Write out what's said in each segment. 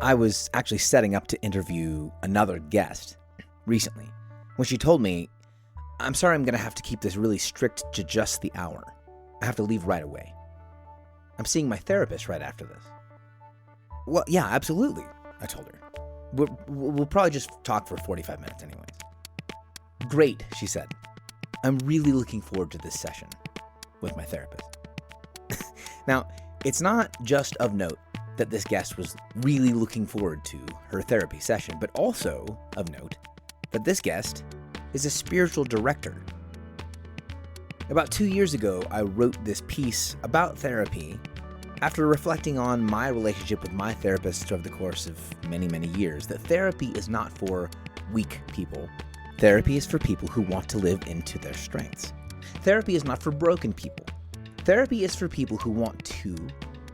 I was actually setting up to interview another guest recently when she told me, I'm sorry, I'm going to have to keep this really strict to just the hour. I have to leave right away. I'm seeing my therapist right after this. Well, yeah, absolutely, I told her. We'll probably just talk for 45 minutes anyways. Great, she said. I'm really looking forward to this session with my therapist. Now, it's not just of note that this guest was really looking forward to her therapy session, but also of note that this guest is a spiritual director. About 2 years ago, I wrote this piece about therapy after reflecting on my relationship with my therapist over the course of many, many years, that therapy is not for weak people. Therapy is for people who want to live into their strengths. Therapy is not for broken people. Therapy is for people who want to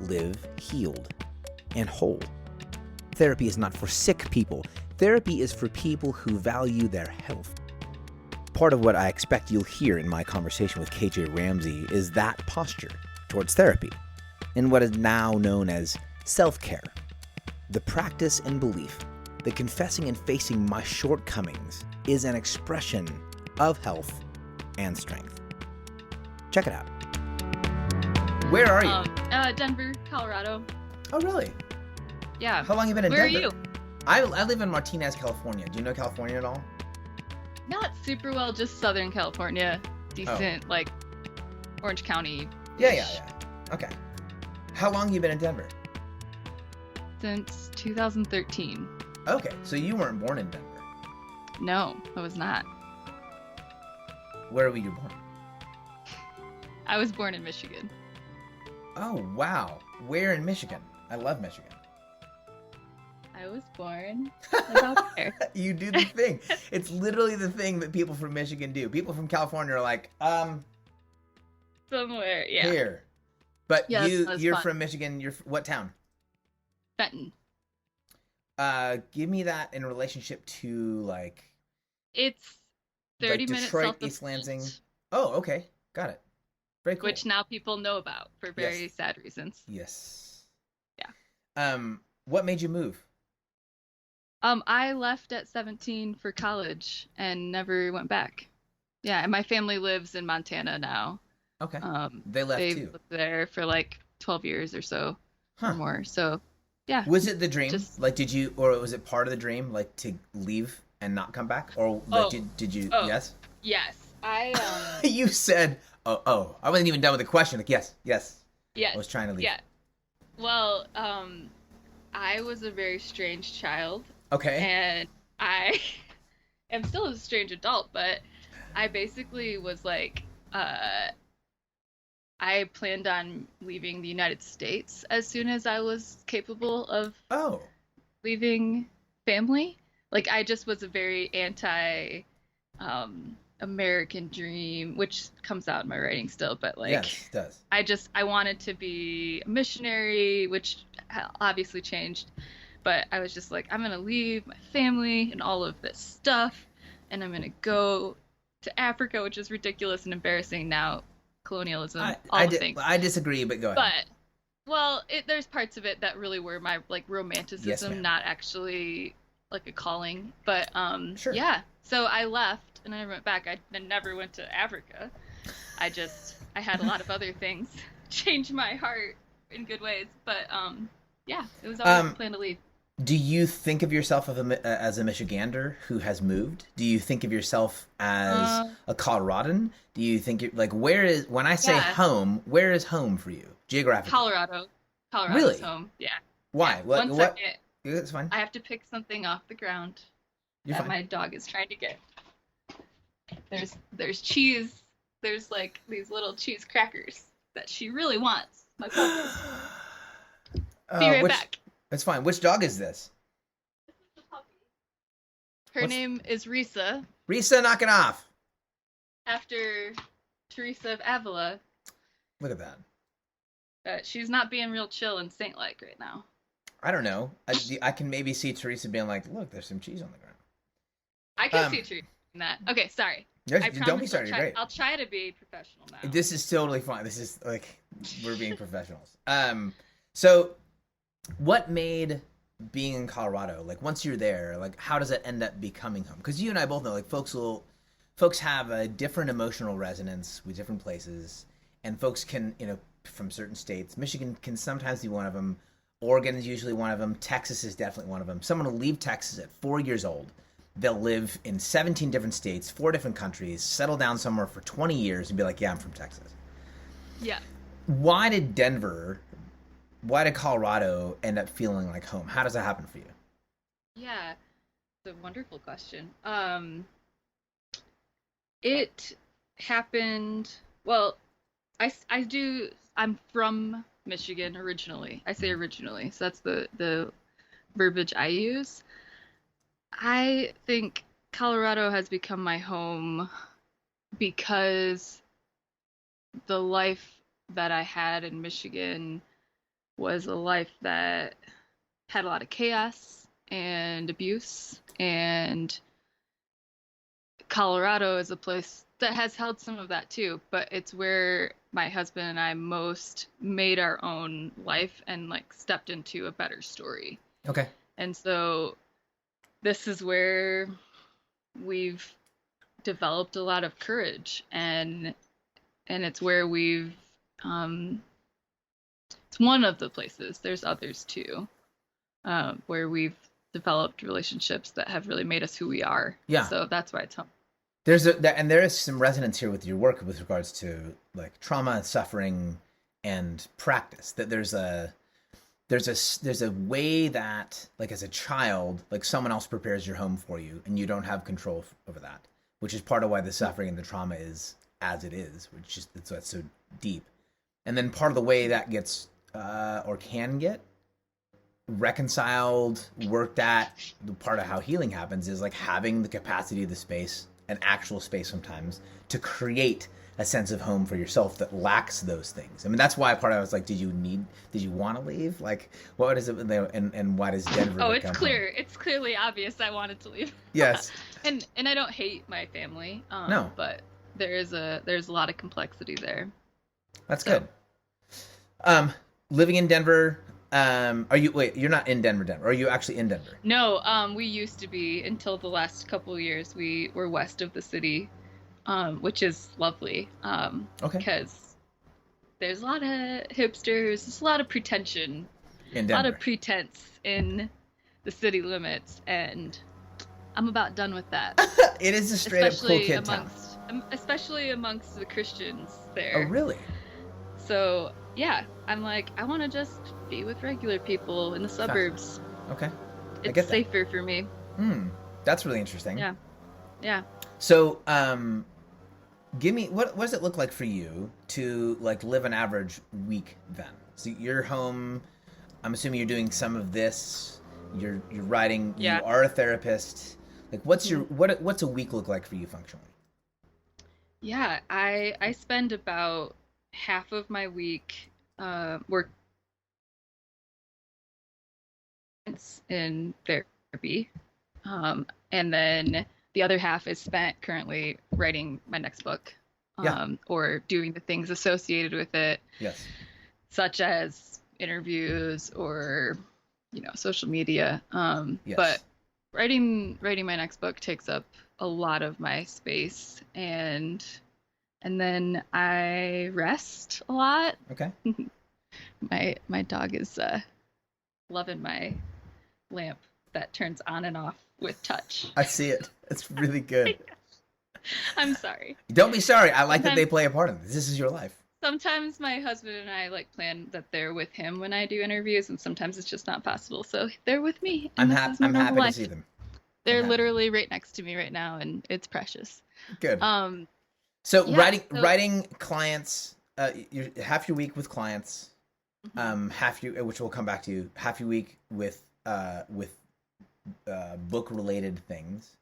live healed and whole. Therapy is not for sick people. Therapy is for people who value their health. Part of what I expect you'll hear in my conversation with KJ Ramsey is that posture towards therapy, in what is now known as self-care. The practice and belief that confessing and facing my shortcomings is an expression of health and strength. Check it out. Where are you? Denver, Colorado. Oh, really? Yeah. How long have you been in Where Denver? are you? I live in Martinez, California. Do you know California at all? Not super well, just Southern California. Decent, like Orange County. Yeah. Okay. How long have you been in Denver? Since 2013. Okay, so you weren't born in Denver. No, I was not. Where were you born? I was born in Michigan. Oh, wow. Where in Michigan? I love Michigan. I was born about there. You do the thing. It's literally the thing that people from Michigan do. People from California are like, somewhere, yeah. Here. But yeah, you're fun. from Michigan. You're what town? Benton. Give me that in relationship to like. It's 30 like minutes Detroit, south of East Lansing. Flint, Oh, okay, got it. Very cool. which now people know about for very sad reasons. Yes. Yeah. What made you move? I left at 17 for college and never went back. Yeah, and my family lives in Montana now. Okay. They left they've too. lived there for like 12 years or so, or more. So, yeah. Was it the dream? Just- Like, did you, or was it part of the dream, like to leave and not come back, or like, did you? Oh. Yes. Yes, I. You said, oh, I wasn't even done with the question. Like, yes. Yes. I was trying to leave. Yeah. Well, I was a very strange child. Okay. And I am still a strange adult, but I basically was like, I planned on leaving the United States as soon as I was capable of leaving family. Like, I just was a very American dream, which comes out in my writing still, but like, yes, it does. I wanted to be a missionary, which obviously changed. But I was just like, I'm going to leave my family and all of this stuff, and I'm going to go to Africa, which is ridiculous and embarrassing now. Colonialism, all the things. I disagree, but go ahead. But, well, there's parts of it that really were my, like, romanticism, not actually, like, a calling. But, sure. Yeah. So I left, and I never went back. I never went to Africa. I had a lot of other things change my heart in good ways. But, yeah, it was always a plan to leave. Do you think of yourself as a Michigander who has moved? Do you think of yourself as a Coloradan? Do you think when I say home, where is home for you geographically? Colorado. Colorado's really? Home. Yeah. Why? Yeah. One second. That's fine. I have to pick something off the ground my dog is trying to get. There's cheese. There's like these little cheese crackers that she really wants. My puppy. Be right back. That's fine. Which dog is this? This is the puppy. Her name is Risa. Risa, knock it off. After Teresa of Avila. Look at that. But she's not being real chill and saint-like right now. I don't know. I can maybe see Teresa being like, look, there's some cheese on the ground. I can see Teresa doing that. Okay, sorry. Don't be sorry. You're great. I'll try to be professional now. This is totally fine. This is like, we're being professionals. So what made being in Colorado, like once you're there, like how does it end up becoming home? Because you and I both know, like folks have a different emotional resonance with different places, and folks can, from certain states. Michigan can sometimes be one of them. Oregon is usually one of them. Texas is definitely one of them. Someone will leave Texas at 4 years old. They'll live in 17 different states, 4 different countries, settle down somewhere for 20 years and be like, yeah, I'm from Texas. Yeah. Why did Colorado end up feeling like home? How does that happen for you? Yeah. It's a wonderful question. It happened, well, I'm from Michigan originally. I say originally, so that's the verbiage I use. I think Colorado has become my home because the life that I had in Michigan was a life that had a lot of chaos and abuse, and Colorado is a place that has held some of that too, but it's where my husband and I most made our own life and like stepped into a better story. Okay. And so this is where we've developed a lot of courage, and it's where we've it's one of the places, there's others too, where we've developed relationships that have really made us who we are. Yeah. So that's why it's home. There is some resonance here with your work with regards to like trauma, suffering, and practice. That there's a way that, like, as a child, like someone else prepares your home for you and you don't have control over that, which is part of why the suffering and the trauma is as it is, which is that's so deep. And then part of the way that gets or can get reconciled, worked at, the part of how healing happens is like having the capacity of the space, an actual space sometimes, to create a sense of home for yourself that lacks those things. I mean, that's why part of it was like, did you want to leave? Like, what is it, and why does Denver Oh, become it's clear. home? It's clearly obvious I wanted to leave. Yes. and I don't hate my family. No. But there's a lot of complexity there. That's good. Living in Denver, you're not in Denver. Are you actually in Denver? No, we used to be until the last couple of years. We were west of the city, which is lovely. Okay. Because there's a lot of hipsters, there's a lot of pretension, In Denver. a lot of pretense in the city limits, and I'm about done with that. It is a straight up cool kid town. Especially amongst the Christians there. Oh, really? So, yeah, I'm like, I want to just be with regular people in the suburbs. Okay. It's safer for me. That's really interesting. Yeah. Yeah. So, give me, what does it look like for you to like live an average week then? So you're home, I'm assuming you're doing some of this, you're writing, yeah. You are a therapist. Like what's a week look like for you functionally? Yeah, I spend about half of my week work in therapy, and then the other half is spent currently writing my next book, or doing the things associated with it, yes, such as interviews or social media. Yes. But writing my next book takes up a lot of my space, and then I rest a lot. Okay. My dog is loving my lamp that turns on and off with touch. I see it. It's really good. I'm sorry. Don't be sorry. I like that they play a part in this. This is your life. Sometimes my husband and I plan that they're with him when I do interviews, and sometimes it's just not possible. So they're with me. I'm happy to see them. They're literally right next to me right now, and it's precious. Good. Writing clients, you're half your week with clients, half your, which we'll come back to, half your week with book related things.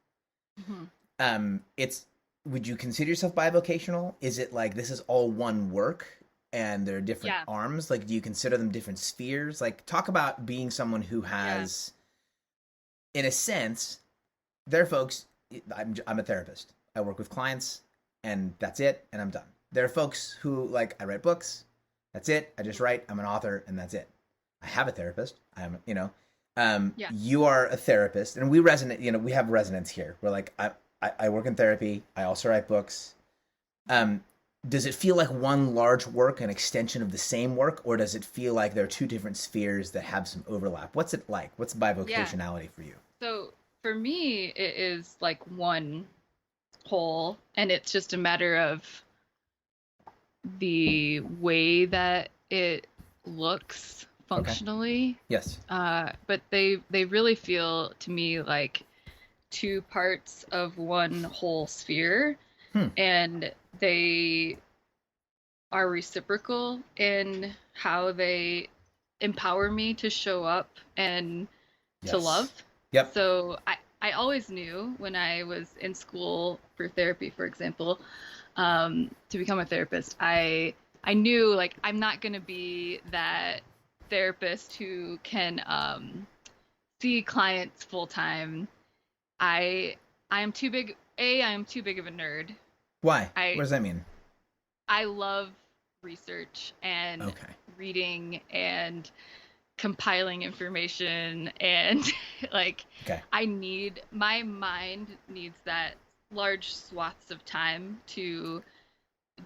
Would you consider yourself bivocational? Is it like this is all one work and there are different arms? Like, do you consider them different spheres? Like, talk about being someone who has, in a sense, there are folks. I'm a therapist. I work with clients, and that's it, and I'm done. There are folks who I write books. That's it. I just write. I'm an author, and that's it. I have a therapist. Yeah. You are a therapist, and we resonate. You know, we have resonance here. We're like, I work in therapy. I also write books. Um, does it feel like one large work, an extension of the same work, or does it feel like there are two different spheres that have some overlap? What's it like? What's Yeah. bivocationality for you? So for me, it is like one whole, and it's just a matter of the way that it looks Okay. functionally. Yes. But they really feel to me like two parts of one whole sphere, Hmm. and they are reciprocal in how they empower me to show up and to love. Yes. Yep. So I always knew when I was in school for therapy, for example, to become a therapist, I knew like I'm not gonna be that therapist who can see clients full time. I am too big. I am too big of a nerd. Why? I What does that mean? I love research and Okay. reading and compiling information and like Okay. my mind needs that large swaths of time to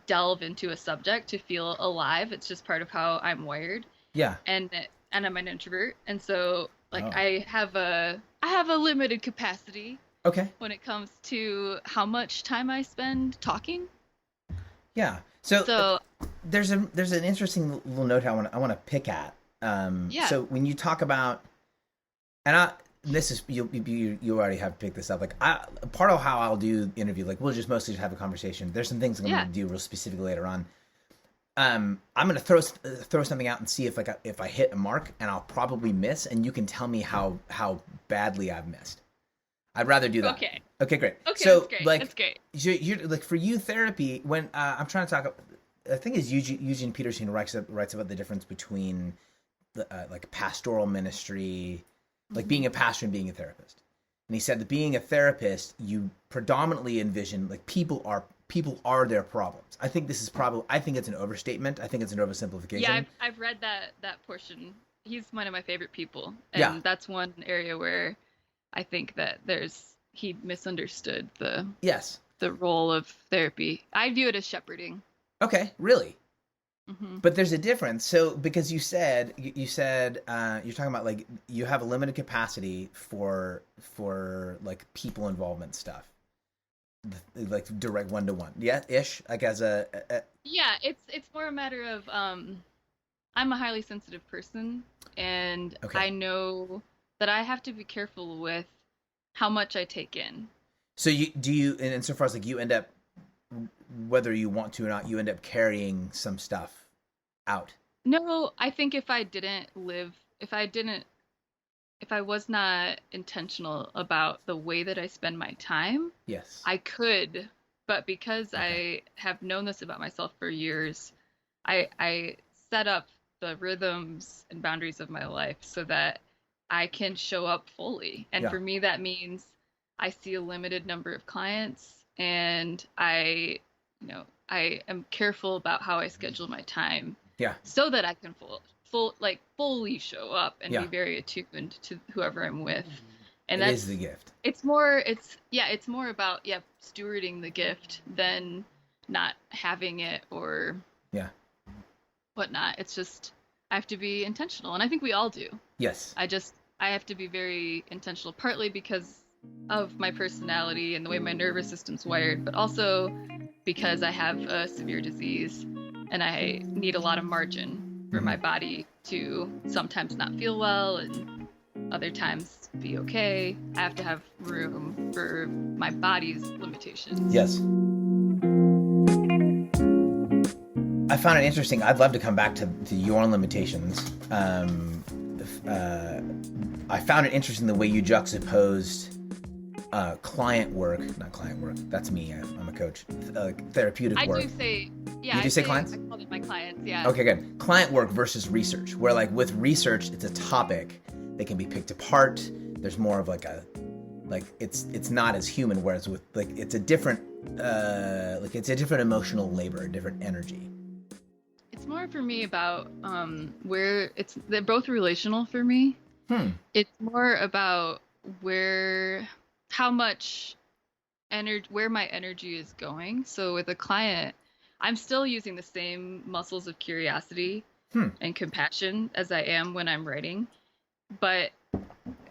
delve into a subject to feel alive. It's just part of how I'm wired. Yeah. And I'm an introvert, and so like Oh. I have a limited capacity Okay. when it comes to how much time I spend talking. Yeah. So So there's an interesting little note I want to pick at. yeah. So when you talk about, and I this is you already have picked this up. Like part of how I'll do the interview, like we'll just mostly just have a conversation. There's some things I'm Yeah. going to do real specifically later on. I'm going to throw something out and see if I hit a mark, and I'll probably miss, and you can tell me how badly I've missed. I'd rather do that. Okay. Okay, great. Okay, So that's great. like That's great. you're like for you therapy when I'm trying to talk. I think it's Eugene Peterson writes about the difference between the like pastoral ministry, like being a pastor and being a therapist. And he said that being a therapist, you predominantly envision like people are their problems. I think it's an overstatement. I think it's an oversimplification. Yeah, I've read that portion. He's one of my favorite people, and Yeah. that's one area where I think that he misunderstood Yes. the role of therapy. I view it as shepherding. Okay. Really. Hmm. But there's a difference. So because you said you're talking about like you have a limited capacity for like people involvement stuff, like direct one to one. Yeah, ish. Like as a Yeah, it's more a matter of I'm a highly sensitive person, and Okay. I know that I have to be careful with how much I take in. So and insofar as like you end up, whether you want to or not, you end up carrying some stuff out. No, I think if I was not intentional about the way that I spend my time, Yes. I could, but because Okay. I have known this about myself for years, I set up the rhythms and boundaries of my life so that I can show up fully. And Yeah. for me, that means I see a limited number of clients, and I am careful about how I schedule my time Yeah. so that I can fully show up and Yeah. be very attuned to whoever I'm with. And It is the gift. it's more about stewarding the gift than not having it or Yeah. whatnot. It's just I have to be intentional, and I think we all do. Yes. I have to be very intentional, partly because of my personality and the way my nervous system's wired, but also because I have a severe disease and I need a lot of margin for my body to sometimes not feel well and other times be okay. I have to have room for my body's limitations. Yes. I found it interesting. I'd love to come back to your limitations. I found it interesting the way you juxtaposed client work, not client work. That's me. I'm a coach. Therapeutic work. I do say, You do say clients? I call them my clients, yeah. Okay, good. Client work versus research, where like with research, it's a topic that can be picked apart. There's more of it's not as human. Whereas with it's a different emotional labor, a different energy. It's more for me about they're both relational for me. Hmm. It's more about where, how much energy, where my energy is going. So with a client, I'm still using the same muscles of curiosity Hmm. and compassion as I am when I'm writing. But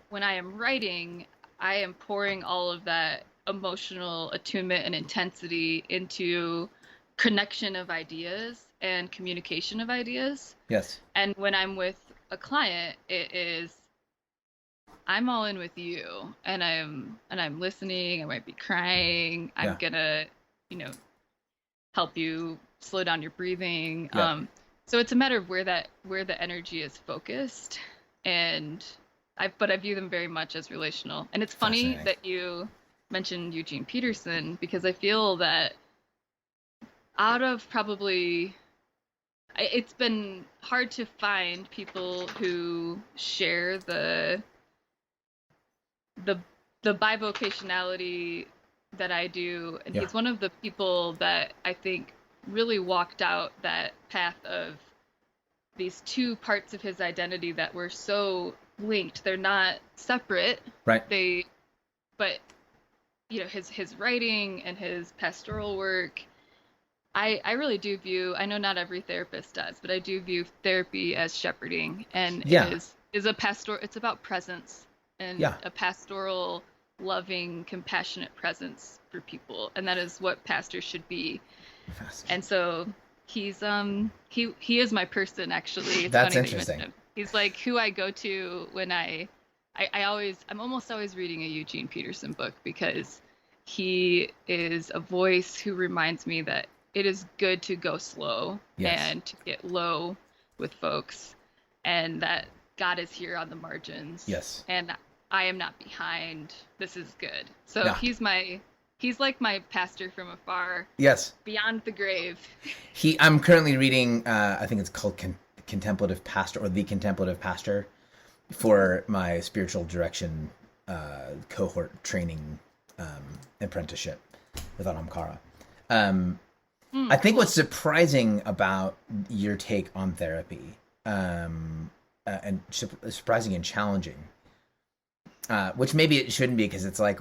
when I am writing, I am pouring all of that emotional attunement and intensity into connection of ideas and communication of ideas. Yes. And when I'm with a client, it is I'm all in with you and I'm listening, I might be crying, I'm Yeah. gonna, you know, help you slow down your breathing. Yeah. So it's a matter of where the energy is focused, and I view them very much as relational. And it's funny Fascinating. that you mentioned Eugene Peterson because I feel that out of probably it's been hard to find people who share the the bivocationality that I do, and Yeah. he's one of the people that I think really walked out that path of these two parts of his identity that were so linked. They're not separate. Right. They, but his writing and his pastoral work. I really do view. I know not every therapist does, but I do view therapy as shepherding, and it Yeah. is a pastor. It's about presence and Yeah. a pastoral, loving, compassionate presence for people, and that is what pastors should be. Fascinating. And so he is my person actually. It's That's funny that you mentioned interesting. him. He's like who I go to when I'm almost always reading a Eugene Peterson book because he is a voice who reminds me that it is good to go slow Yes. and to get low with folks, and that God is here on the margins, Yes. and I am not behind. This is good. So Yeah. he's like my pastor from afar, Yes. beyond the grave. I'm currently reading. I think it's called Contemplative Pastor or The Contemplative Pastor for my spiritual direction cohort training apprenticeship with Anam. I think Cool. what's surprising about your take on therapy, and surprising and challenging, which maybe it shouldn't be because it's like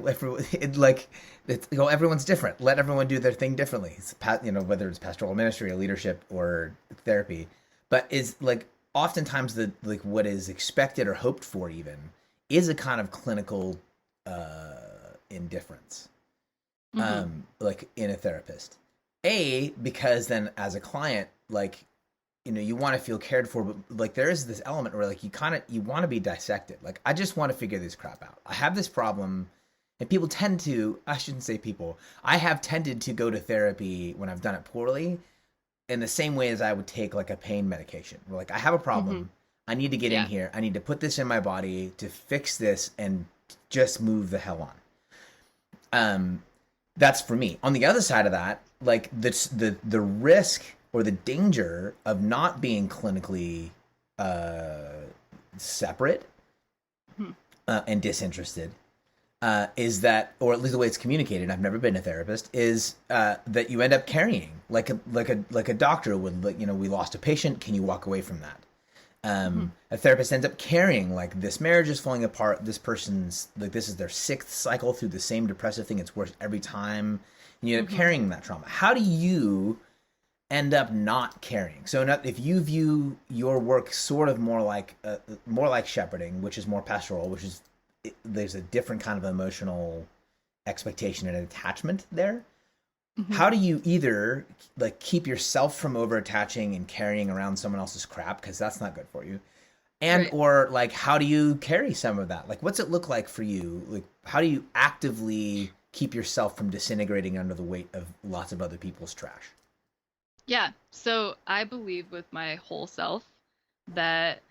everyone's different. Let everyone do their thing differently. Whether it's pastoral ministry or leadership or therapy, but is like oftentimes what is expected or hoped for even is a kind of clinical indifference, Mm-hmm. like in a therapist. Because then as a client, you want to feel cared for, but like there is this element where like you want to be dissected. Like I just want to figure this crap out. I have this problem, and people tend to. I shouldn't say people. I have tended to go to therapy when I've done it poorly, in the same way as I would take like a pain medication. Where, like I have a Mm-hmm. problem. I need to get in Yeah. here. I need to put this in my body to fix this and just move the hell on. That's for me. On the other side of that, like the risk or the danger of not being clinically separate Mm-hmm. and disinterested is that, or at least the way it's communicated. I've never been a therapist. Is that you end up carrying like a doctor would. Like, we lost a patient. Can you walk away from that? Mm-hmm. A therapist ends up carrying like this marriage is falling apart. This person's like this is their sixth cycle through the same depressive thing. It's worse every time. And you end up Mm-hmm. carrying that trauma. How do you end up not carrying? So if you view your work sort of more like shepherding, which is more pastoral, which is there's a different kind of emotional expectation and attachment there. Mm-hmm. How do you either like keep yourself from over attaching and carrying around someone else's crap, because that's not good for you, and Right. or like how do you carry some of that? Like what's it look like for you? Like how do you actively keep yourself from disintegrating under the weight of lots of other people's trash? Yeah. So I believe with my whole self that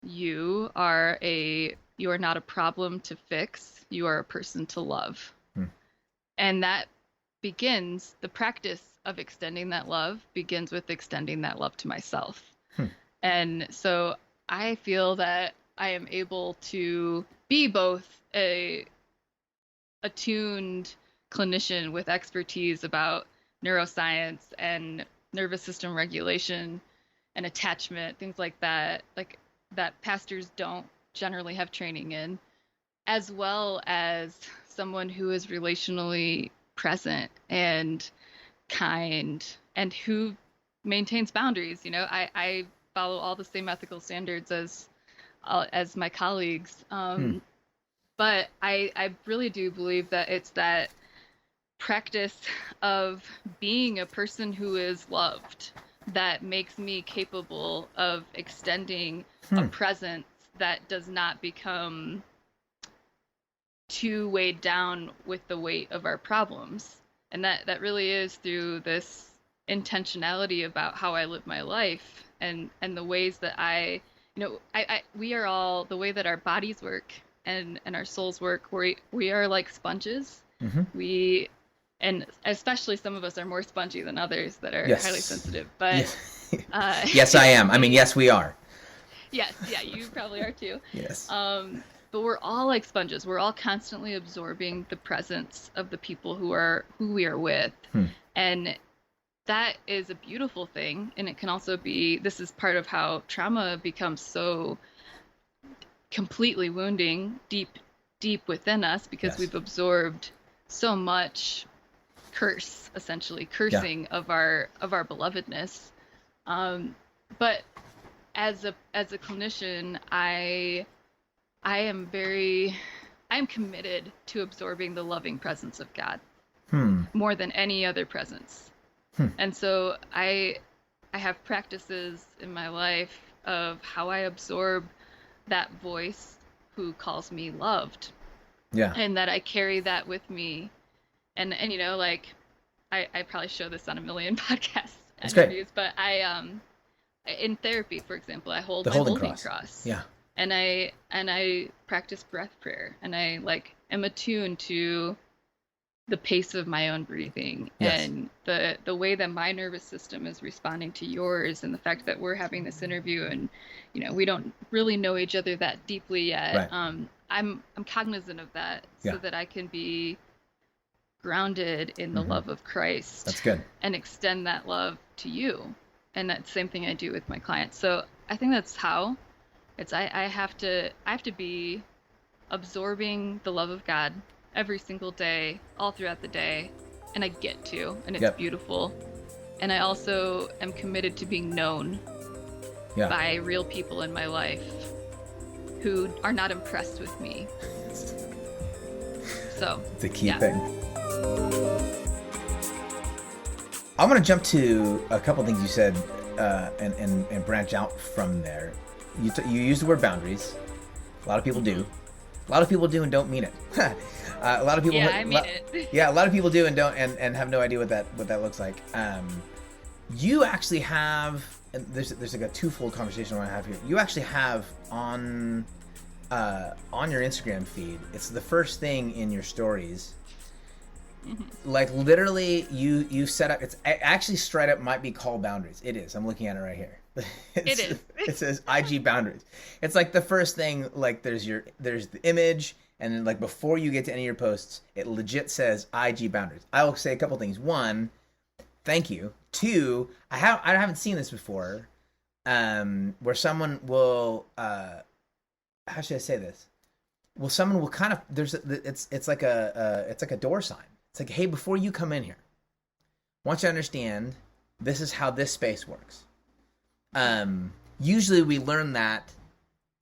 you are not a problem to fix. You are a person to love. Hmm. And that begins the practice of extending that love begins with extending that love to myself. Hmm. And so I feel that I am able to be both a attuned clinician with expertise about neuroscience and nervous system regulation and attachment, things like that pastors don't generally have training in, as well as someone who is relationally present and kind and who maintains boundaries. I follow all the same ethical standards as my colleagues. But I really do believe that it's that practice of being a person who is loved that makes me capable of extending a presence that does not become too weighed down with the weight of our problems. And that really is through this intentionality about how I live my life and the ways that we are all, the way that our bodies work and our souls work, we are like sponges. And especially some of us are more spongy than others that are highly sensitive. But yes, I am. I mean, yes, we are. Yes, yeah, you probably are too. Yes. But we're all like sponges. We're all constantly absorbing the presence of the people who we are with. And that is a beautiful thing. And it can also be, this is part of how trauma becomes so completely wounding deep within us, because we've absorbed so much curse, essentially cursing of our belovedness. But as a clinician, I am committed to absorbing the loving presence of God more than any other presence. And so I have practices in my life of how I absorb that voice who calls me loved. Yeah. And that I carry that with me. And like I probably show this on a million podcast interviews, but I in therapy, for example, I hold my holding cross. Yeah. And I practice breath prayer, and I am attuned to the pace of my own breathing and the way that my nervous system is responding to yours, and the fact that we're having this interview and we don't really know each other that deeply yet. Right. I'm cognizant of that so that I can be grounded in the love of Christ. That's good. And extend that love to you. And that's the same thing I do with my clients. So I think that's how it's I have to be absorbing the love of God every single day, all throughout the day, and I get to, and it's beautiful. And I also am committed to being known by real people in my life who are not impressed with me. So it's a key thing. I want to jump to a couple things you said and branch out from there. You used the word boundaries. A lot of people do. A lot of people do and don't mean it. A lot of people. Yeah, I mean it. Yeah, a lot of people do and don't and have no idea what that looks like. You actually have, and there's like a twofold conversation I want to have here. You actually have on your Instagram feed. It's the first thing in your stories. Like literally, you set up. It's actually straight up might be called boundaries. It is. I'm looking at it right here. It is. It says IG boundaries. It's like the first thing. Like there's the image, and then like before you get to any of your posts, it legit says IG boundaries. I will say a couple things. One, thank you. Two, I haven't seen this before, where someone will how should I say this? Well, someone will kind of it's like a door sign. It's like, hey, before you come in here, I want you to understand this is how this space works. Usually we learn that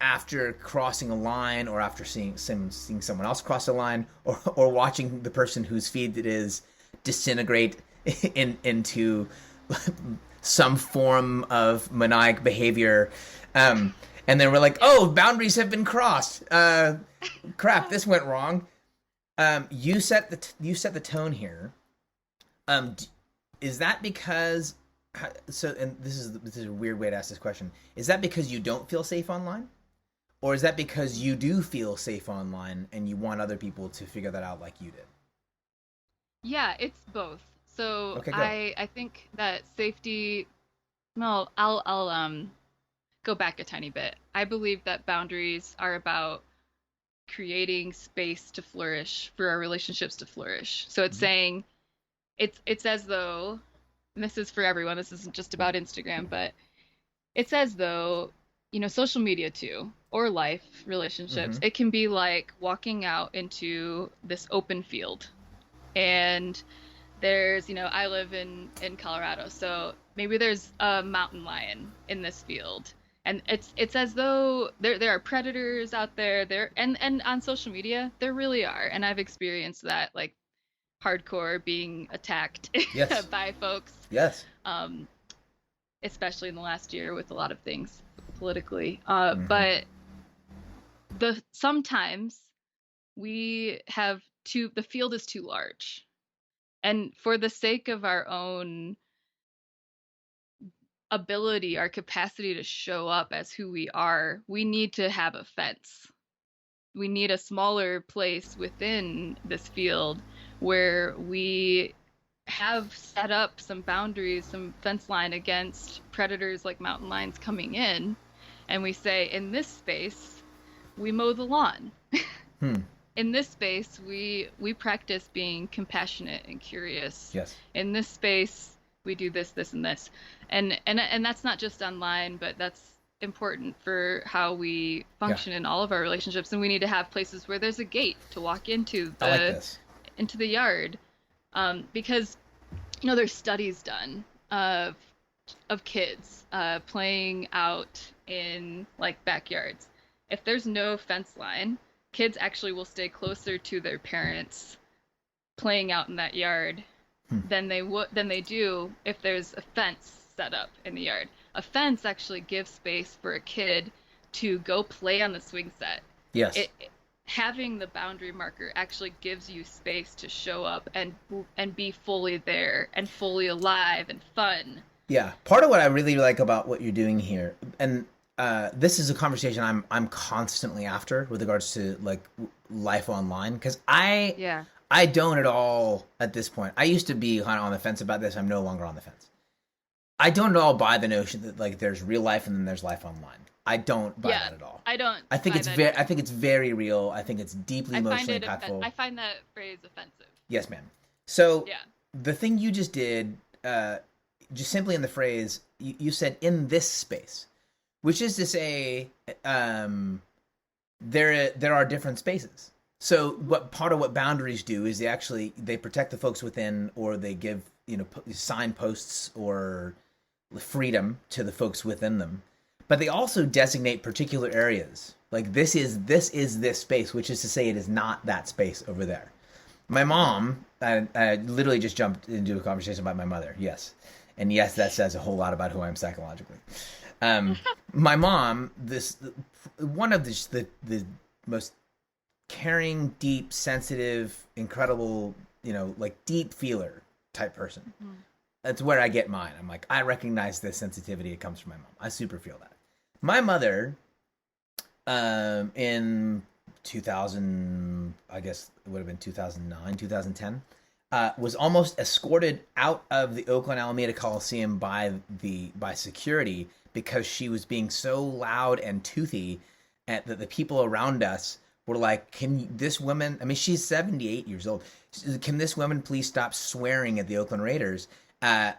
after crossing a line, or after seeing someone else cross a line, or watching the person whose feed it is disintegrate into some form of maniac behavior. And then we're like, oh, boundaries have been crossed. Crap, this went wrong. You set the tone here. Is that because? So, and this is a weird way to ask this question. Is that because you don't feel safe online, or is that because you do feel safe online and you want other people to figure that out like you did? Yeah, it's both. So okay, I think that safety. No, I'll go back a tiny bit. I believe that boundaries are about creating space to flourish, for our relationships to flourish. So it's saying, it's as though, and this is for everyone, this isn't just about Instagram, but it's as though, social media too, or life relationships. Mm-hmm. It can be like walking out into this open field, and there's, I live in Colorado, so maybe there's a mountain lion in this field. And it's as though there are predators out there, and on social media there really are. And I've experienced that, like, hardcore being attacked Yes. by folks, Yes. um, especially in the last year with a lot of things politically. Mm-hmm. But sometimes the field is too large. And for the sake of our own ability, our capacity to show up as who we are, we need to have a fence. We need a smaller place within this field where we have set up some boundaries, some fence line against predators like mountain lions coming in. And we say, in this space, we mow the lawn. In this space, we practice being compassionate and curious. Yes. In this space, we do this, this, and this. And that's not just online, but that's important for how we function in all of our relationships. And we need to have places where there's a gate to walk into the yard. Because, there's studies done of kids playing out in, like, backyards. If there's no fence line, kids actually will stay closer to their parents playing out in that yard than they do if there's a fence set up in the yard. A fence actually gives space for a kid to go play on the swing set. Yes. Having the boundary marker actually gives you space to show up and be fully there and fully alive and fun. Yeah. Part of what I really like about what you're doing here, and this is a conversation I'm constantly after with regards to, like, life online, because I don't at all at this point. I used to be kind of on the fence about this. I'm no longer on the fence. I don't at all buy the notion that, like, there's real life and then there's life online. I don't buy that at all. I don't. I think it's very real. I think it's deeply emotionally impactful. I find that phrase offensive. Yes, ma'am. So the thing you just did, just simply in the phrase, you said in this space, which is to say, there are different spaces. So part of what boundaries do is they protect the folks within, or they give, signposts or freedom to the folks within them. But they also designate particular areas. Like, this is this space, which is to say it is not that space over there. My mom, I literally just jumped into a conversation about my mother. Yes. And yes, that says a whole lot about who I am psychologically. My mom, one of the most caring, deep, sensitive, incredible, like, deep feeler type person. Mm. That's where I get mine. I'm like, I recognize this sensitivity. It comes from my mom. I super feel that. My mother, in 2000, I guess it would have been 2009, 2010, was almost escorted out of the Oakland Alameda Coliseum by security, because she was being so loud and toothy that the people around us were like, can this woman, I mean, she's 78 years old, can this woman please stop swearing at the Oakland Raiders? But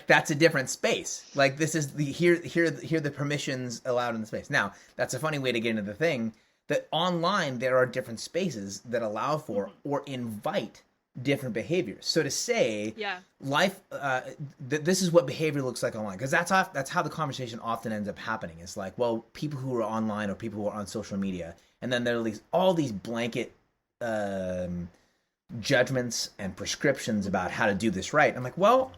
that's a different space. Like, this is here the permissions allowed in the space. Now, that's a funny way to get into the thing, that online there are different spaces that allow for or invite different behaviors. So to say, life, this is what behavior looks like online, because that's how the conversation often ends up happening. It's like, well, people who are online or people who are on social media, and then there are all these blanket judgments and prescriptions about how to do this right. I'm like, well,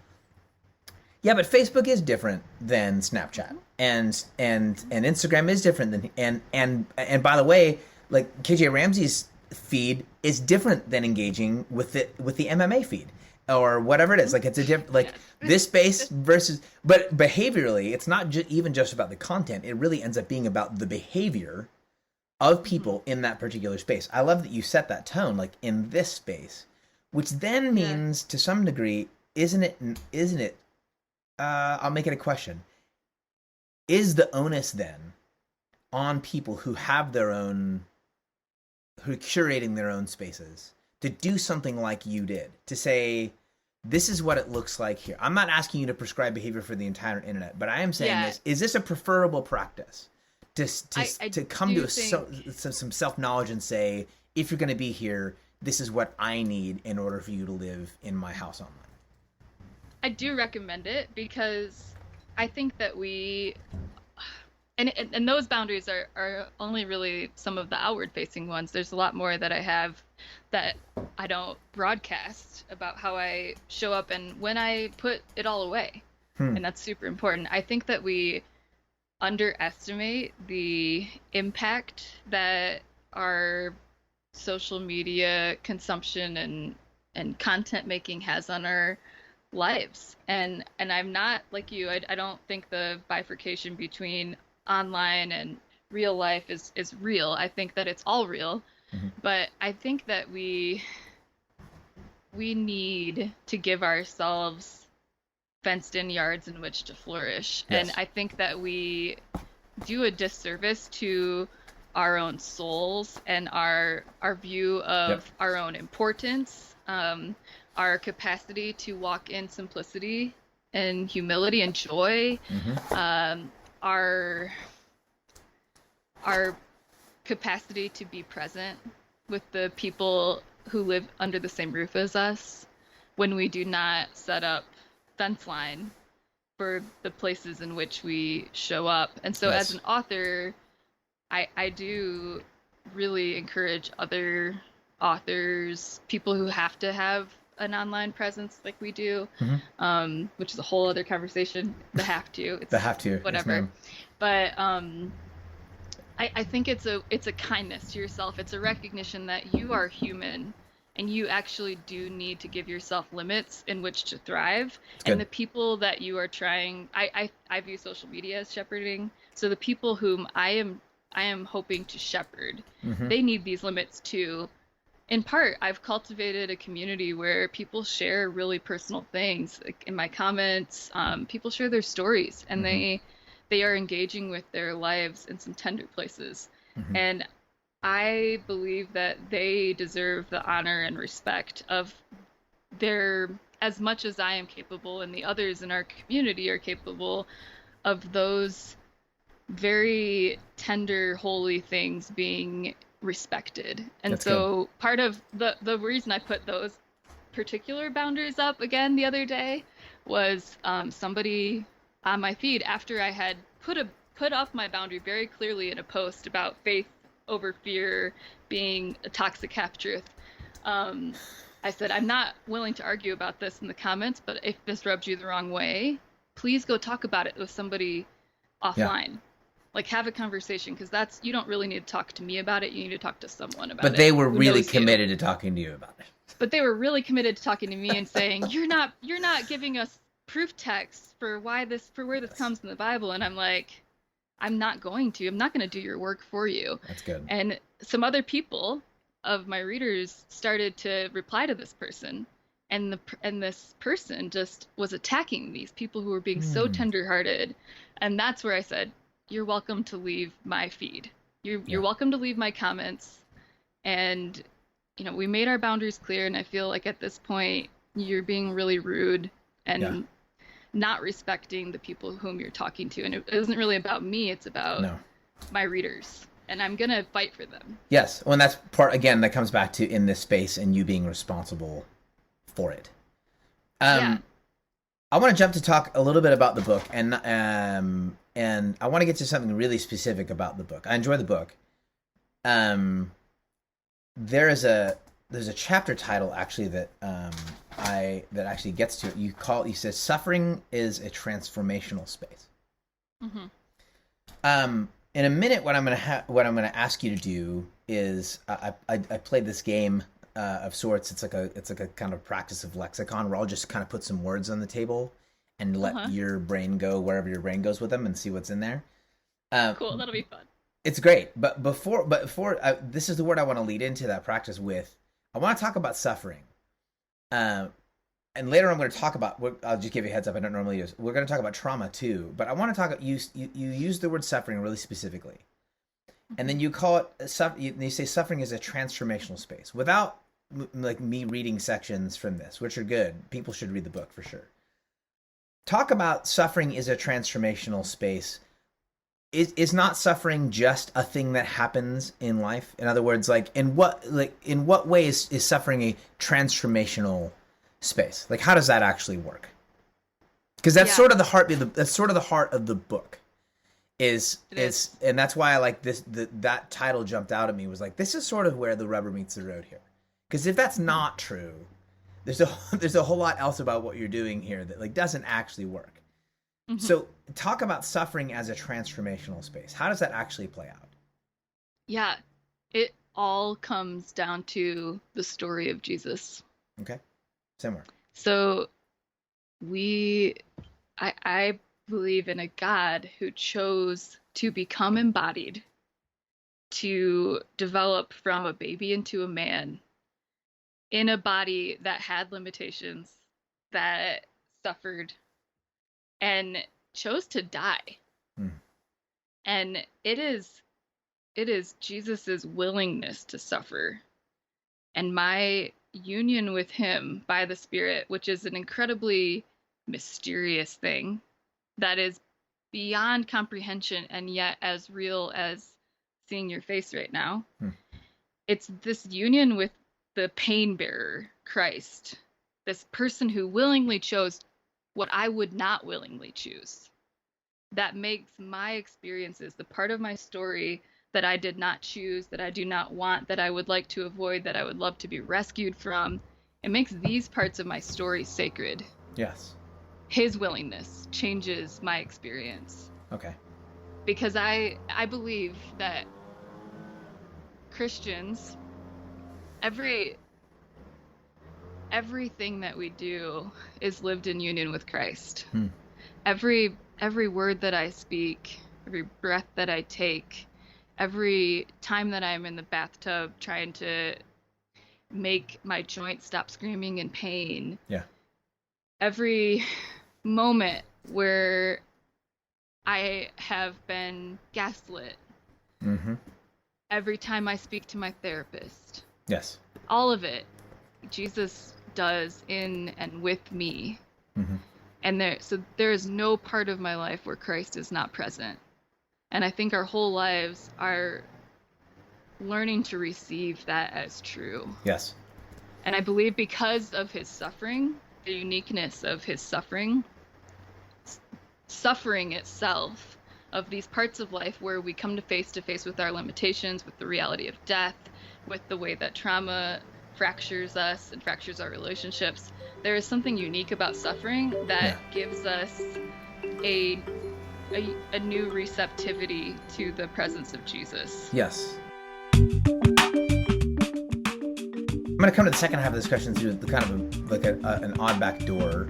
yeah, but Facebook is different than Snapchat, and Instagram is different than and by the way, like, KJ Ramsey's feed is different than engaging with the MMA feed or whatever it is. Like, it's a different, like, this space versus, but behaviorally, it's not even just about the content. It really ends up being about the behavior of people in that particular space. I love that you set that tone, like, in this space, which then means to some degree, isn't it, I'll make it a question. Is the onus then on people who have their own, who are curating their own spaces, to do something like you did, to say, this is what it looks like here? I'm not asking you to prescribe behavior for the entire internet, but I am saying is this a preferable practice? to come to some self-knowledge and say, if you're going to be here, this is what I need in order for you to live in my house online. I do recommend it because I think that and those boundaries are only really some of the outward facing ones. There's a lot more that I have that I don't broadcast about how I show up and when I put it all away. And that's super important. I think that we underestimate the impact that our social media consumption and content making has on our lives. And I'm not like you. I don't think the bifurcation between online and real life is real. I think that it's all real. But I think that we need to give ourselves fenced in yards in which to flourish. Yes. And I think that we do a disservice to our own souls and our view of our own importance, our capacity to walk in simplicity and humility and joy, our capacity to be present with the people who live under the same roof as us when we do not set up fence line for the places in which we show up. And so as an author, I do really encourage other authors, people who have to have an online presence like we do, which is a whole other conversation. It's the have to, whatever. Yes, but I think it's a kindness to yourself. It's a recognition that you are human and you actually do need to give yourself limits in which to thrive. And the people that you are trying, I view social media as shepherding. So the people whom I am hoping to shepherd, they need these limits too. In part, I've cultivated a community where people share really personal things. Like in my comments, people share their stories and they are engaging with their lives in some tender places. And I believe that they deserve the honor and respect of their, as much as I am capable and the others in our community are capable of those very tender, holy things being respected. And That's so good. Part of the reason I put those particular boundaries up again the other day was somebody on my feed, after I had put up my boundary very clearly in a post about faith over fear being a toxic half-truth. I said, I'm not willing to argue about this in the comments, but if this rubs you the wrong way, please go talk about it with somebody offline. Like, have a conversation, because you don't really need to talk to me about it. You need to talk to someone about it. But they were really committed to talking to you about it. But they were really committed to talking to me and saying, you're not giving us proof text for where this comes in the Bible. And I'm like, I'm not going to do your work for you. That's good. And some other people of my readers started to reply to this person, and this person just was attacking these people who were being so tenderhearted. And that's where I said, you're welcome to leave my feed. You're welcome to leave my comments. And we made our boundaries clear, and I feel like at this point you're being really rude and not respecting the people whom you're talking to. And it isn't really about me, it's about my readers. And I'm going to fight for them. Yes. Well, and that's part, again, that comes back to in this space and you being responsible for it. I want to jump to talk a little bit about the book. And I want to get to something really specific about the book. I enjoy the book. There's a chapter title actually that that actually gets to it. You said suffering is a transformational space. In a minute, what I'm gonna ask you to do is I played this game of sorts. It's like a kind of practice of lexicon where I'll just kind of put some words on the table and let your brain go wherever your brain goes with them and see what's in there. Cool, that'll be fun. It's great, but before this is the word I want to lead into that practice with. I want to talk about suffering, and later I'm going to talk about. I'll just give you a heads up. I don't normally use. We're going to talk about trauma too, but I want to talk. You use the word suffering really specifically, and then you call it. You say suffering is a transformational space without like me reading sections from this, which are good. People should read the book for sure. Talk about suffering is a transformational space. is not suffering just a thing that happens in life? In other words, in what way is suffering a transformational space? Like, how does that actually work? Because that's sort of the heart. That's sort of the heart of the book. Is and that's why I like this. That title jumped out at me, was like, this is sort of where the rubber meets the road here. Because if that's not true, there's a whole lot else about what you're doing here that like doesn't actually work. Mm-hmm. So talk about suffering as a transformational space. How does that actually play out? Yeah, it all comes down to the story of Jesus. Okay, similar. So I believe in a God who chose to become embodied, to develop from a baby into a man in a body that had limitations, that suffered, and chose to die. And it is Jesus's willingness to suffer and my union with him by the Spirit, which is an incredibly mysterious thing that is beyond comprehension and yet as real as seeing your face right now. It's this union with the pain bearer, Christ, this person who willingly chose what I would not willingly choose, that makes my experiences, the part of my story that I did not choose, that I do not want, that I would like to avoid, that I would love to be rescued from. It makes these parts of my story sacred. Yes. His willingness changes my experience. Okay. Because I believe that Christians, everything that we do is lived in union with Christ. Every word that I speak, every breath that I take, every time that I'm in the bathtub trying to make my joints stop screaming in pain. Yeah. Every moment where I have been gaslit. Mm-hmm. Every time I speak to my therapist. Yes. All of it, Jesus does in and with me. Mm-hmm. And there is no part of my life where Christ is not present. And I think our whole lives are learning to receive that as true. Yes. And I believe because of his suffering, the uniqueness of his suffering itself, of these parts of life where we come to face with our limitations, with the reality of death, with the way that trauma fractures us and fractures our relationships, there is something unique about suffering that gives us a new receptivity to the presence of Jesus. Yes. I'm going to come to the second half of this question through the kind of an odd back door.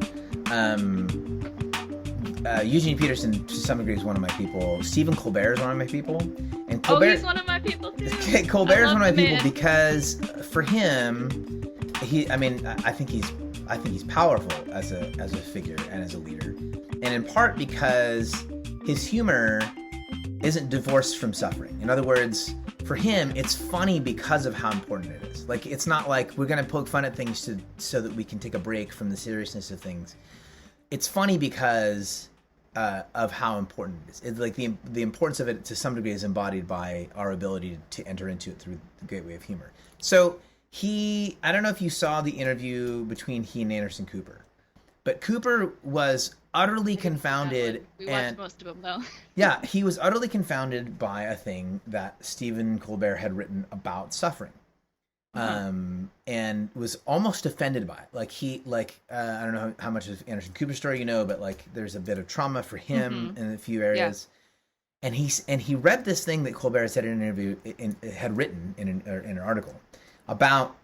Eugene Peterson, to some degree, is one of my people. Stephen Colbert is one of my people. And Colbert, he's one of my people too. Colbert is one of my people because for him, I think he's powerful as a figure and as a leader, and in part because his humor isn't divorced from suffering. In other words, for him, it's funny because of how important it is. Like, it's not like we're going to poke fun at things so that we can take a break from the seriousness of things. It's funny because of how important it is. It's like the importance of it to some degree is embodied by our ability to enter into it through the gateway of humor. So I don't know if you saw the interview between he and Anderson Cooper, but Cooper was utterly confounded. We watched most of them though. Yeah, he was utterly confounded by a thing that Stephen Colbert had written about suffering. And was almost offended by it. I don't know how much of Anderson Cooper's story you know, but there's a bit of trauma for him in a few areas. Yeah. And he read this thing that Colbert said in an interview, had written in an article about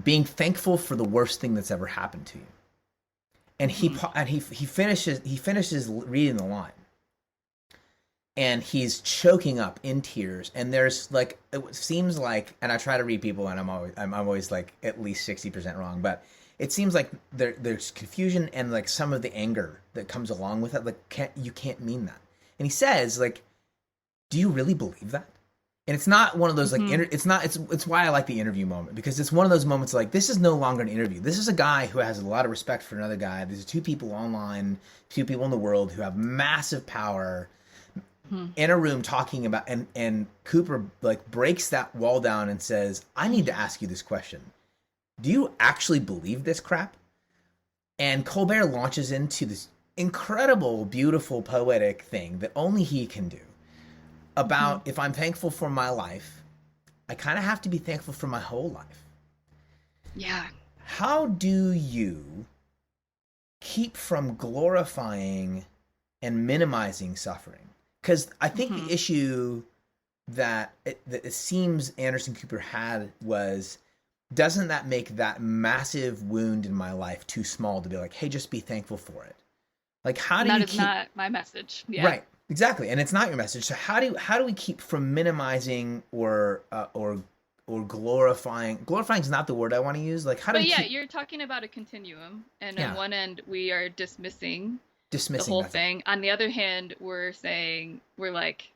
being thankful for the worst thing that's ever happened to you. And he finishes reading the line. And he's choking up in tears, and there's it seems like, and I try to read people, and I'm always at least 60% wrong, but it seems like there's confusion and some of the anger that comes along with it. You can't mean that. And he says, do you really believe that? And it's not one of those it's why I like the interview moment, because it's one of those moments this is no longer an interview. This is a guy who has a lot of respect for another guy. There's two people online, two people in the world who have massive power, in a room talking about, and Cooper like breaks that wall down and says, I need to ask you this question. Do you actually believe this crap? And Colbert launches into this incredible, beautiful, poetic thing that only he can do about if I'm thankful for my life, I kind of have to be thankful for my whole life. Yeah. How do you keep from glorifying and minimizing suffering? Because I think the issue that it seems Anderson Cooper had was, doesn't that make that massive wound in my life too small to be like, hey, just be thankful for it? Like, how do you keep... That is not my message. Yeah. Right. Exactly. And it's not your message. So how do we keep from minimizing or glorifying? Glorifying is not the word I want to use. Like, how do we keep... you're talking about a continuum, and on one end we are dismissing the whole thing. It. On the other hand, we're like,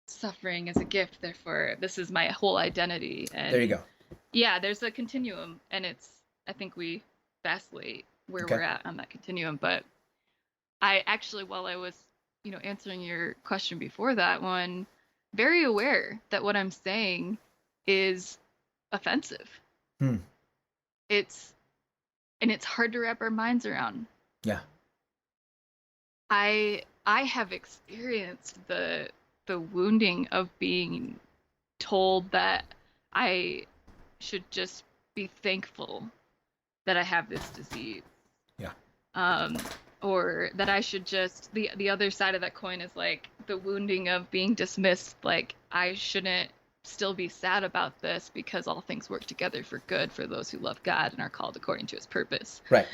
suffering is a gift, therefore this is my whole identity. And there you go. Yeah, there's a continuum, and I think we vacillate where we're at on that continuum. But I actually, while I was, answering your question before that one, very aware that what I'm saying is offensive. It's hard to wrap our minds around. Yeah. I have experienced the wounding of being told that I should just be thankful that I have this disease. Yeah. Or that I should just, the other side of that coin is like the wounding of being dismissed, like I shouldn't still be sad about this because all things work together for good for those who love God and are called according to his purpose. Right.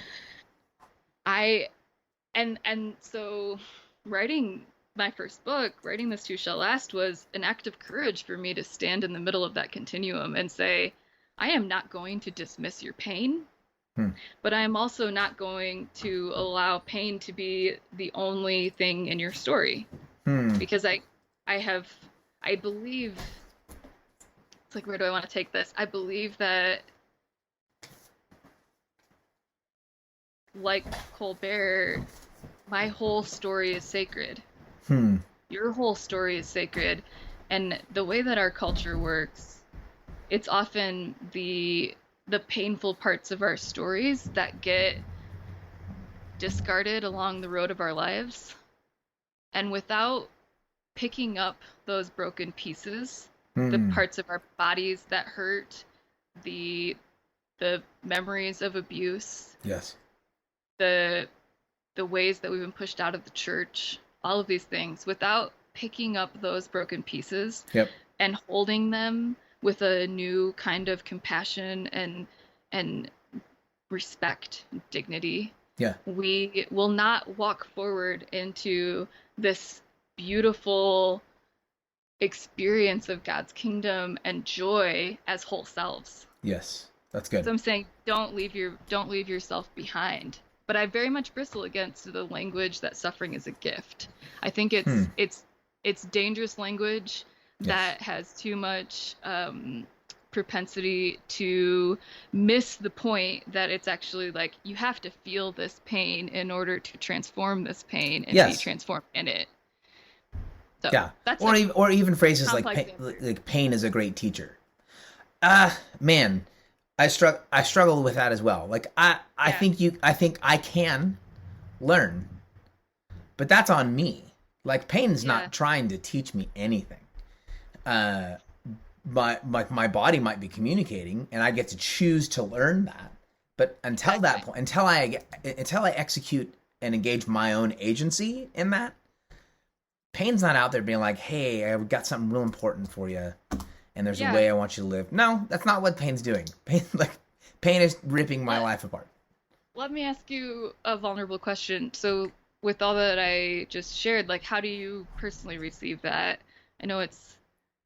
And so writing my first book, Writing This Too Shall Last, was an act of courage for me to stand in the middle of that continuum and say, I am not going to dismiss your pain, but I am also not going to allow pain to be the only thing in your story. Because I believe, it's like, where do I want to take this? I believe that, like Colbert, my whole story is sacred. Your whole story is sacred. And the way that our culture works, it's often the painful parts of our stories that get discarded along the road of our lives. And without picking up those broken pieces, the parts of our bodies that hurt, the memories of abuse, yes, the ways that we've been pushed out of the church, all of these things, without picking up those broken pieces and holding them with a new kind of compassion and respect, dignity, we will not walk forward into this beautiful experience of God's kingdom and joy as whole selves. Yes, that's good. So I'm saying, don't leave yourself behind. But I very much bristle against the language that suffering is a gift. I think it's dangerous language that has too much propensity to miss the point that it's actually like you have to feel this pain in order to transform this pain and be transformed in it. So that's or even phrases like pain is a great teacher. Man, I struggle with that as well. Like I think I can learn, but that's on me. Like pain's not trying to teach me anything. My body might be communicating, and I get to choose to learn that. But until that point, until I execute and engage my own agency in that, pain's not out there being like, "Hey, I've got something real important for you, and there's a way I want you to live." No, that's not what pain's doing. Pain is ripping my life apart. Let me ask you a vulnerable question. So, with all that I just shared, like, how do you personally receive that? I know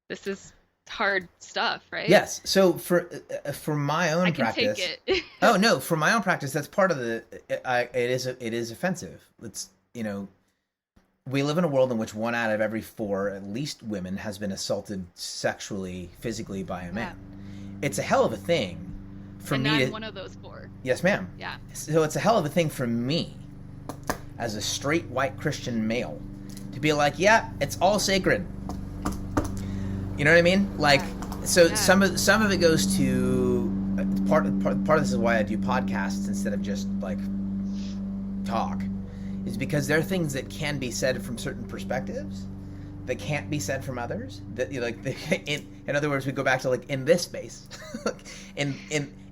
this is hard stuff, right? Yes. So for my own practice, take it. Oh no, for my own practice, that's part of it is offensive. It's we live in a world in which 1 out of every 4, at least women, has been assaulted sexually, physically by a man. It's a hell of a thing for me. And I'm one of those 4. Yes, ma'am. Yeah. So it's a hell of a thing for me, as a straight white Christian male, to be like, yeah, it's all sacred. You know what I mean? Like, so Yeah. some of it goes to part of this is why I do podcasts instead of just like talk, is because there are things that can be said from certain perspectives that can't be said from others. That in other words, we go back to like in this space, in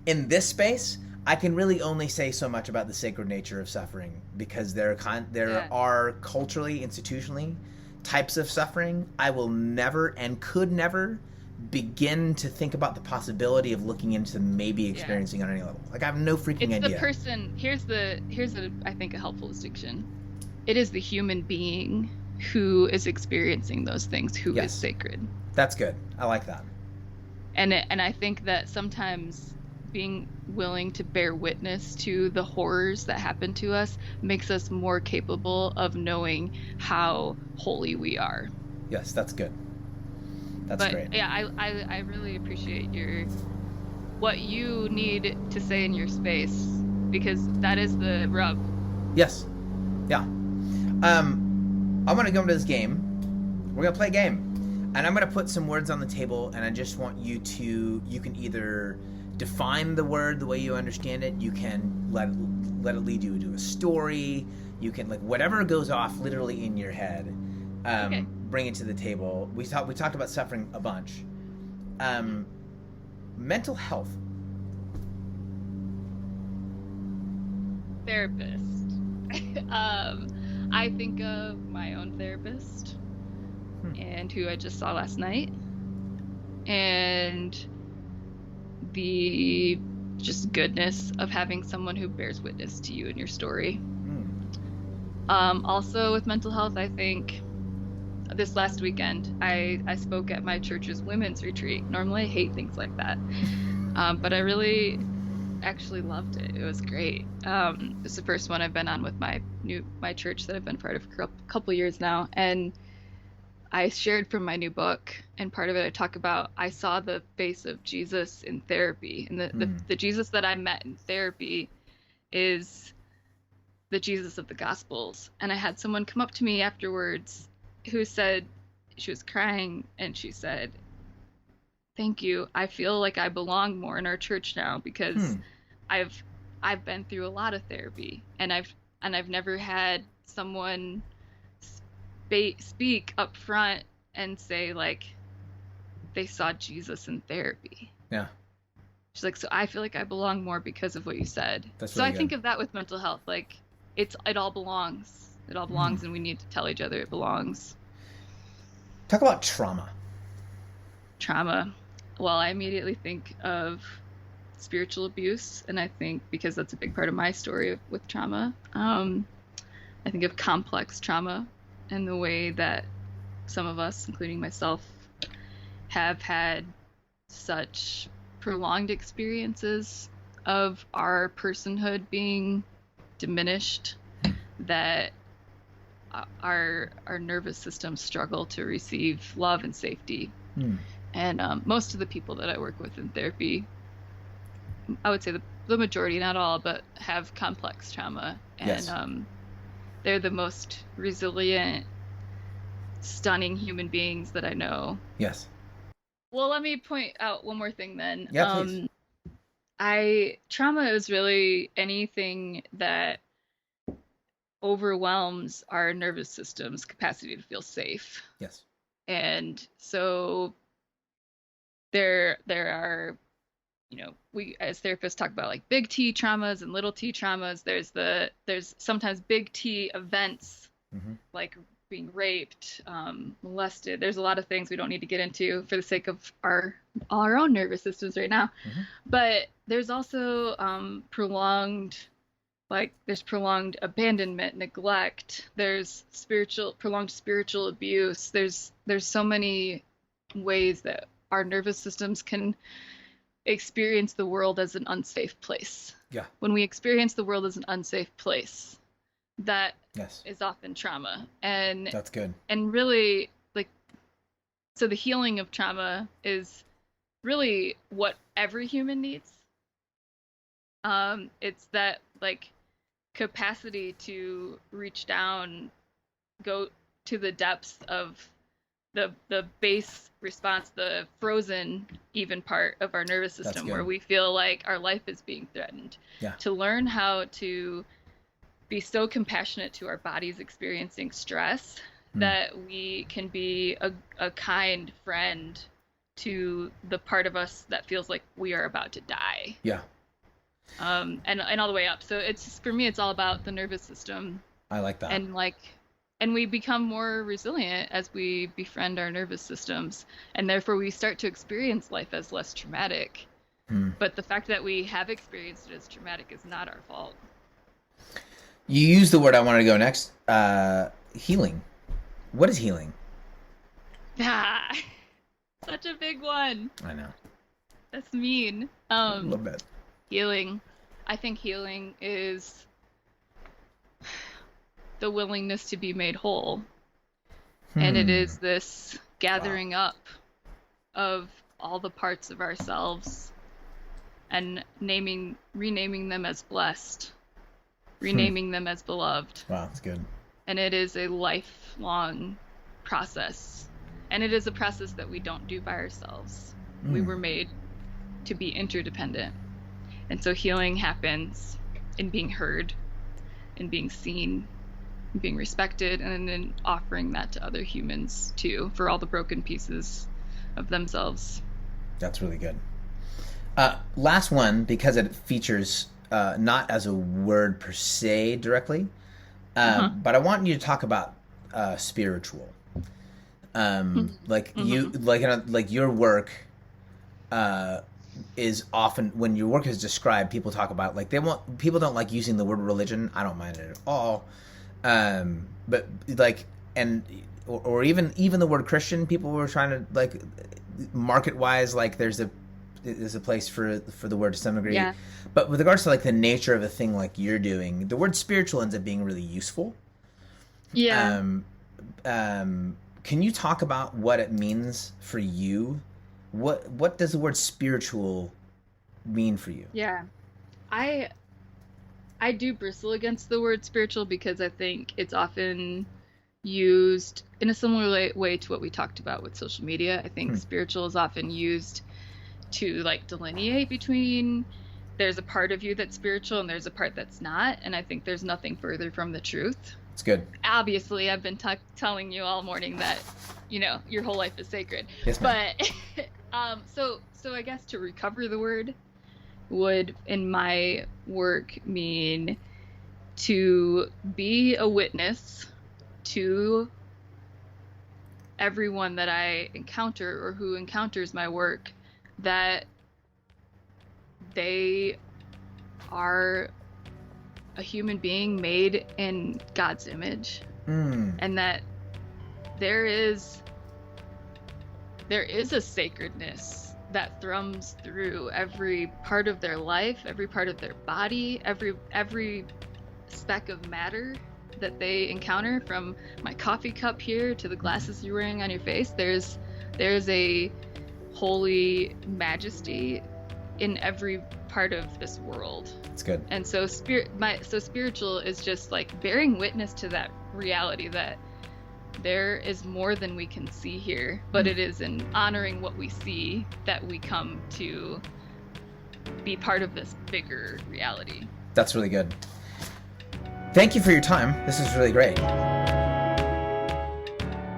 this space, I can really only say so much about the sacred nature of suffering because there are culturally, institutionally, types of suffering I will never and could never begin to think about the possibility of looking into maybe experiencing on any level. Like I have no freaking idea. It's the person. Here's I think a helpful distinction. It is the human being who is experiencing those things who is sacred. That's good. I like that. And I think that sometimes being willing to bear witness to the horrors that happen to us makes us more capable of knowing how holy we are. Yes, that's good. That's great. Yeah, I really appreciate what you need to say in your space, because that is the rub. Yes. Yeah. I'm gonna go into this game. We're gonna play a game, and I'm gonna put some words on the table, and I just want you can either define the word the way you understand it. You can let it lead you to a story. You can, like, whatever goes off literally in your head. Okay. Bring it to the table. We talked about suffering a bunch. Mental health. Therapist. I think of my own therapist and who I just saw last night, and the just goodness of having someone who bears witness to you and your story. Also with mental health, I think this last weekend I spoke at my church's women's retreat. Normally I hate things like that, but I really actually loved it. It was great. It's the first one I've been on with my church that I've been part of for a couple years now, and I shared from my new book, and part of it I talk about I saw the face of Jesus in therapy, and the Jesus that I met in therapy is the Jesus of the Gospels. And I had someone come up to me afterwards who said, she was crying, and she said, "Thank you. I feel like I belong more in our church now because I've been through a lot of therapy, and I've never had someone speak up front and say like they saw Jesus in therapy." Yeah. She's like, "So I feel like I belong more because of what you said." That's so really I good. think of that with mental health, like it all belongs. It all belongs, and we need to tell each other it belongs. Talk about trauma. Trauma. Well, I immediately think of spiritual abuse, and I think because that's a big part of my story with trauma, I think of complex trauma and the way that some of us, including myself, have had such prolonged experiences of our personhood being diminished that our nervous systems struggle to receive love and safety. And most of the people that I work with in therapy, I would say the majority, not all, but have complex trauma. And they're the most resilient, stunning human beings that I know. Yes. Well, let me point out one more thing then. Yeah, please. Trauma is really anything that overwhelms our nervous system's capacity to feel safe. Yes. And so there are, we as therapists talk about like big T traumas and little T traumas. There's sometimes big T events, like being raped, molested. There's a lot of things we don't need to get into for the sake of our own nervous systems right now. But there's also prolonged abandonment, neglect. There's prolonged spiritual abuse. There's so many ways that our nervous systems can experience the world as an unsafe place. Yeah. When we experience the world as an unsafe place, that is often trauma. And that's good. And really, so the healing of trauma is really what every human needs. It's that capacity to reach down, go to the depths of the base response, the frozen even part of our nervous system where we feel like our life is being threatened. Yeah. To learn how to be so compassionate to our bodies experiencing stress that we can be a kind friend to the part of us that feels like we are about to die. Yeah. And all the way up. So it's, for me, it's all about the nervous system. I like that. And we become more resilient as we befriend our nervous systems, and therefore we start to experience life as less traumatic. But the fact that we have experienced it as traumatic is not our fault. You used the word I wanted to go next, healing. What is healing? Such a big one. I know. That's mean. A little bit. Healing. I think healing is the willingness to be made whole. And it is this gathering up of all the parts of ourselves and renaming them as blessed, renaming them as beloved. Wow, that's good. And it is a lifelong process. And it is a process that we don't do by ourselves. We were made to be interdependent. And so healing happens in being heard, in being seen, in being respected, and then offering that to other humans too, for all the broken pieces of themselves. That's really good. Last one, because it features not as a word per se directly, but I want you to talk about spiritual. Like you, like your work is often, when your work is described, people talk about, like, people don't like using the word religion. I don't mind it at all. But like, or even the word Christian, people were trying to, like, market wise, like there's a place for the word to some degree. Yeah. But with regards to, like, the nature of a thing like you're doing, the word spiritual ends up being really useful. Yeah. Can you talk about what it means for you? What does the word spiritual mean for you? Yeah. I do bristle against the word spiritual because I think it's often used in a similar way to what we talked about with social media. I think spiritual is often used to, like, delineate between, there's a part of you that's spiritual and there's a part that's not. And I think there's nothing further from the truth. It's good. Obviously, I've been telling you all morning that, your whole life is sacred. Yes, ma'am. But so I guess to recover the word would, in my work, mean to be a witness to everyone that I encounter or who encounters my work, that they are a human being made in God's image, and that there is a sacredness that thrums through every part of their life, every part of their body, every speck of matter that they encounter, from my coffee cup here to the glasses you're wearing on your face. There's a holy majesty in every part of this world. It's good. And so spiritual is just like bearing witness to that reality, that there is more than we can see here, but it is in honoring what we see that we come to be part of this bigger reality. That's really good. Thank you for your time. This is really great.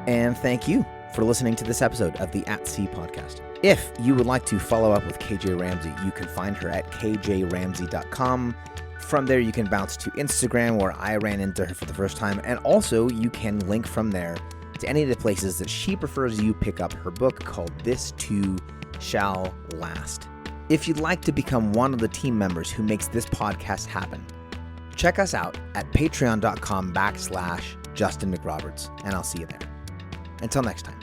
And thank you for listening to this episode of the At Sea podcast. If you would like to follow up with KJ Ramsey, you can find her at kjramsey.com. From there, you can bounce to Instagram, where I ran into her for the first time. And also, you can link from there to any of the places that she prefers you pick up her book called This Too Shall Last. If you'd like to become one of the team members who makes this podcast happen, check us out at patreon.com/Justin McRoberts, and I'll see you there. Until next time.